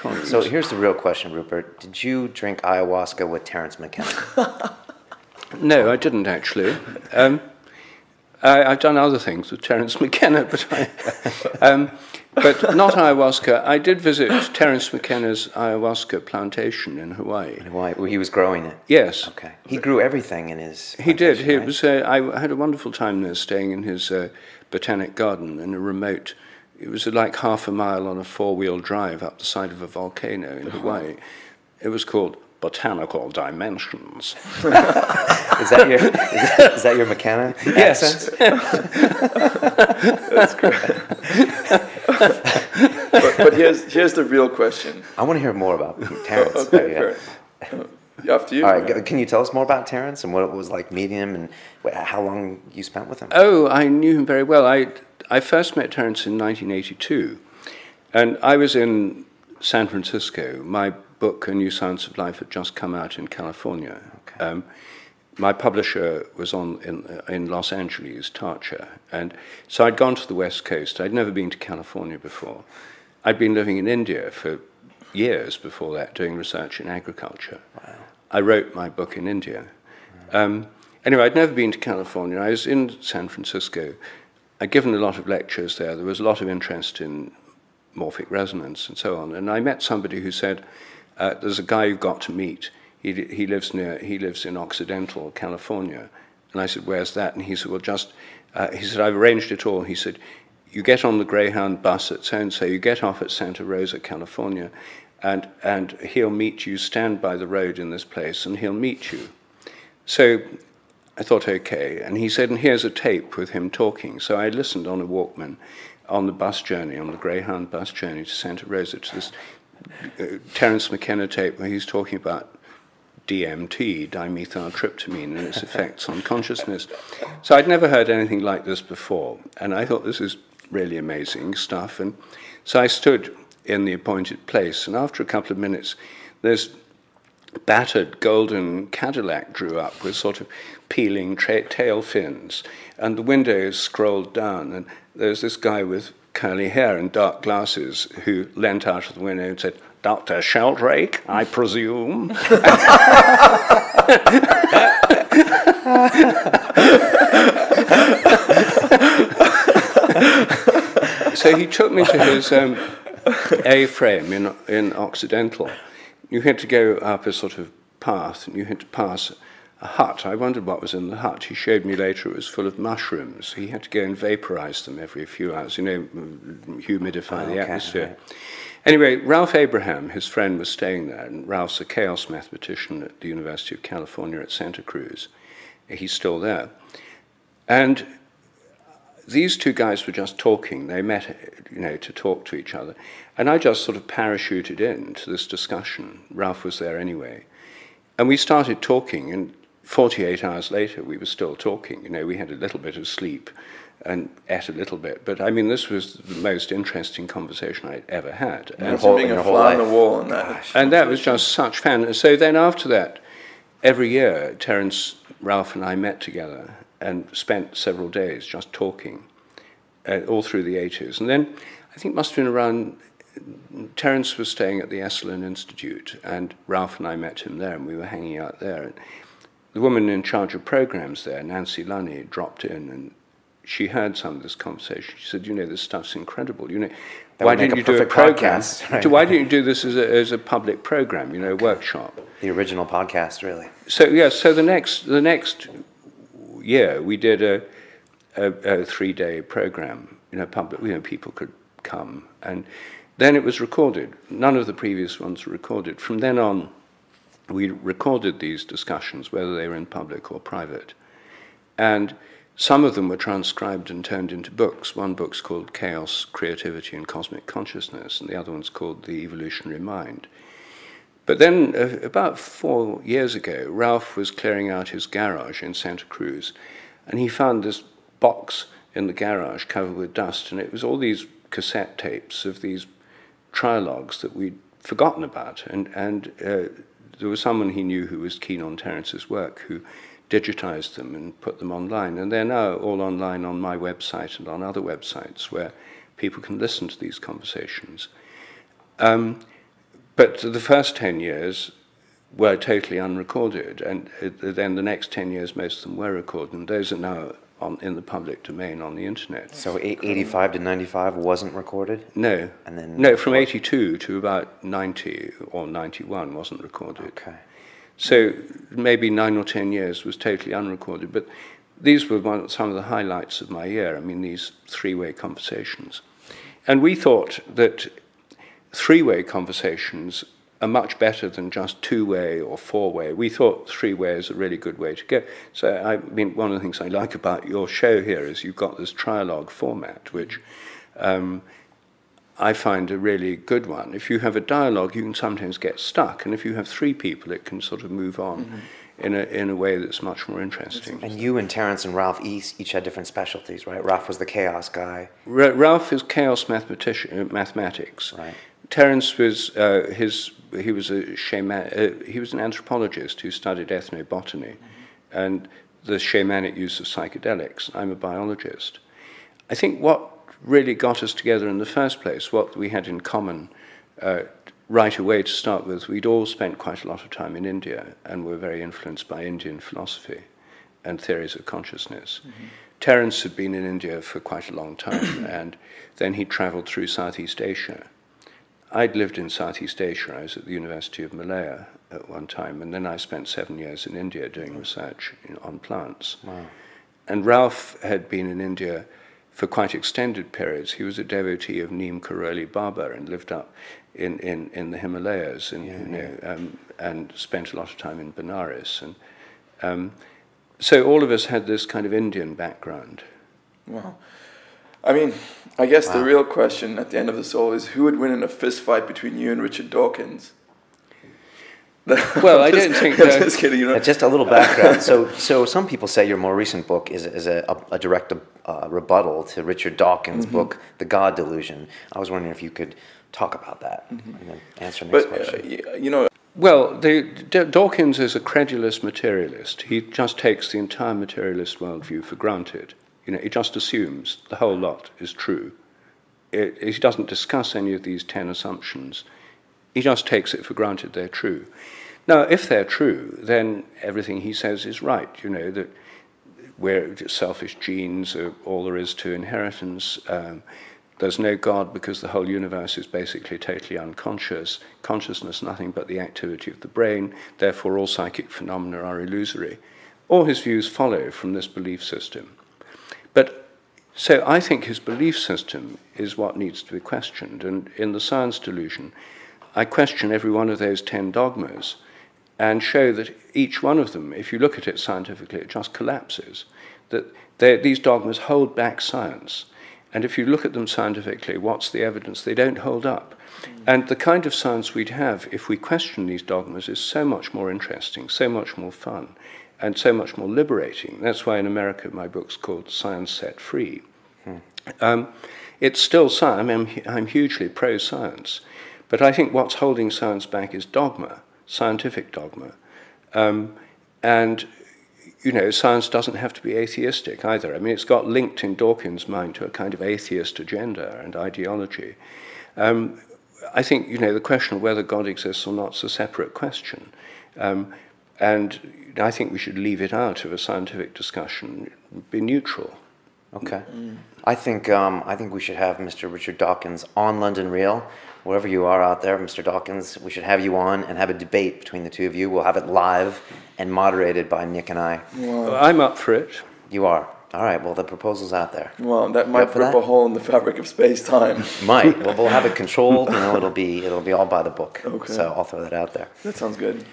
colleagues. So here's the real question, Rupert. Did you drink ayahuasca with Terence McKenna? No, I didn't actually. I've done other things with Terence McKenna, but not ayahuasca. I did visit Terence McKenna's ayahuasca plantation in Hawaii. In Hawaii, where he was growing it? Yes. Okay. He grew everything in his He did. plantation, right? I had a wonderful time there, staying in his botanic garden in a remote. It was like half a mile on a four-wheel drive up the side of a volcano in Hawaii. It was called Botanical Dimensions. Is that your McKenna Yes. That's great. but here's the real question. I want to hear more about Terence. Okay, after you. All right, can you tell us more about Terence and what it was like meeting him and how long you spent with him? Oh, I knew him very well. I first met Terence in 1982, and I was in San Francisco. My book, A New Science of Life, had just come out in California. Okay. My publisher was in Los Angeles, Tarcher, and so I'd gone to the West Coast. I'd never been to California before. I'd been living in India for years before that, doing research in agriculture. Wow. I wrote my book in India. Anyway, I'd never been to California. I was in San Francisco. I'd given a lot of lectures there. There was a lot of interest in morphic resonance and so on. And I met somebody who said, there's a guy you've got to meet. He lives in Occidental, California. And I said, where's that? And he said, well, he said, I've arranged it all. He said, you get on the Greyhound bus at so-and-so, you get off at Santa Rosa, California, and he'll meet you, stand by the road in this place, and he'll meet you. So I thought, okay. And he said, and here's a tape with him talking. So I listened on a Walkman on the bus journey, on the Greyhound bus journey to Santa Rosa, to this Terence McKenna tape where he's talking about DMT, dimethyltryptamine, and its effects on consciousness. So I'd never heard anything like this before, and I thought this is really amazing stuff. And so I stood in the appointed place, and after a couple of minutes, this battered golden Cadillac drew up with sort of peeling tail fins, and the windows scrolled down, and there's this guy with curly hair and dark glasses who leant out of the window and said, Dr. Sheldrake, I presume. So he took me to his A-frame in Occidental. You had to go up a sort of path, and you had to pass a hut. I wondered what was in the hut. He showed me later it was full of mushrooms. He had to go and vaporize them every few hours, humidify the atmosphere. Right. Anyway, Ralph Abraham, his friend, was staying there, and Ralph's a chaos mathematician at the University of California at Santa Cruz. He's still there. And these two guys were just talking. They met, to talk to each other. And I just sort of parachuted into this discussion. Ralph was there anyway. And we started talking, and 48 hours later, we were still talking. We had a little bit of sleep and ate a little bit. But, I mean, this was the most interesting conversation I'd ever had. And being a fly on the wall on that. And that was just such fun. So then after that, every year, Terence, Ralph, and I met together and spent several days just talking all through the 80s. And then I think it must have been around, Terence was staying at the Esalen Institute, and Ralph and I met him there, and we were hanging out there. And the woman in charge of programs there, Nancy Lunny, dropped in, and she heard some of this conversation. She said, this stuff's incredible. Why didn't you do a program? Right? Why didn't you do this as a public program, a workshop? The original podcast, really. So, so the next year, we did a 3-day program, public, people could come, and then it was recorded. None of the previous ones were recorded. From then on, we recorded these discussions, whether they were in public or private, and some of them were transcribed and turned into books. One book's called Chaos, Creativity, and Cosmic Consciousness, and the other one's called The Evolutionary Mind. But then, about 4 years ago, Ralph was clearing out his garage in Santa Cruz, and he found this box in the garage covered with dust, and it was all these cassette tapes of these trialogues that we'd forgotten about. And there was someone he knew who was keen on Terence's work who digitized them and put them online. And they're now all online on my website and on other websites where people can listen to these conversations. But the first 10 years were totally unrecorded, and then the next 10 years, most of them were recorded, and those are now in the public domain on the internet. So 85 to 95 wasn't recorded? No. And then no, from 82 to about 90 or 91 wasn't recorded. Okay. So maybe 9 or 10 years was totally unrecorded, but these were some of the highlights of my year. I mean, these three-way conversations. And we thought that three-way conversations are much better than just two-way or four-way. We thought three-way is a really good way to go. So, I mean, one of the things I like about your show here is you've got this trialogue format, which I find a really good one. If you have a dialogue, you can sometimes get stuck, and if you have three people, it can sort of move on in a way that's much more interesting. And you and Terence and Ralph each had different specialties, right? Ralph was the chaos guy. Ralph is chaos mathematics. Right. Terence was he was an anthropologist who studied ethnobotany, and the shamanic use of psychedelics. I'm a biologist. I think what really got us together in the first place, what we had in common right away to start with, we'd all spent quite a lot of time in India and were very influenced by Indian philosophy and theories of consciousness. Terence had been in India for quite a long time, and then he traveled through Southeast Asia. I'd lived in Southeast Asia. I was at the University of Malaya at one time, and then I spent 7 years in India doing research on plants. Wow. And Ralph had been in India for quite extended periods. He was a devotee of Neem Karoli Baba and lived up in the Himalayas and spent a lot of time in Benares. And so all of us had this kind of Indian background. Wow. I mean, I guess the real question at the end of this all is who would win in a fist fight between you and Richard Dawkins? Well, I don't think that. Just kidding, you know. Just a little background. So some people say your more recent book is a direct rebuttal to Richard Dawkins' book, The God Delusion. I was wondering if you could talk about that and then answer the next question. You know. Well, Dawkins is a credulous materialist. He just takes the entire materialist worldview for granted. You know, he just assumes the whole lot is true. He doesn't discuss any of these 10 assumptions. He just takes it for granted they're true. Now, if they're true, then everything he says is right. You know, that we're selfish genes are all there is to inheritance. There's no God because the whole universe is basically totally unconscious. Consciousness, nothing but the activity of the brain. Therefore, all psychic phenomena are illusory. All his views follow from this belief system. But so I think his belief system is what needs to be questioned. And in the Science Delusion, I question every one of those 10 dogmas and show that each one of them, if you look at it scientifically, it just collapses. That these dogmas hold back science. And if you look at them scientifically, what's the evidence? They don't hold up. And the kind of science we'd have if we question these dogmas is so much more interesting, so much more fun, and so much more liberating. That's why in America my book's called Science Set Free. It's still science. I'm hugely pro-science. But I think what's holding science back is dogma, scientific dogma. And, you know, science doesn't have to be atheistic either. I mean, it's got linked in Dawkins' mind to a kind of atheist agenda and ideology. I think, you know, the question of whether God exists or not is a separate question. And I think we should leave it out of a scientific discussion, be neutral. Okay. I think we should have Mr. Richard Dawkins on London Real. Wherever you are out there, Mr. Dawkins, we should have you on and have a debate between the two of you. We'll have it live and moderated by Nick and I. Well, I'm up for it. You are? All right, well, the proposal's out there. Well, that might rip a hole in the fabric of space-time. Might. Well, we'll have it controlled. You know, it'll be all by the book. Okay. So I'll throw that out there. That sounds good.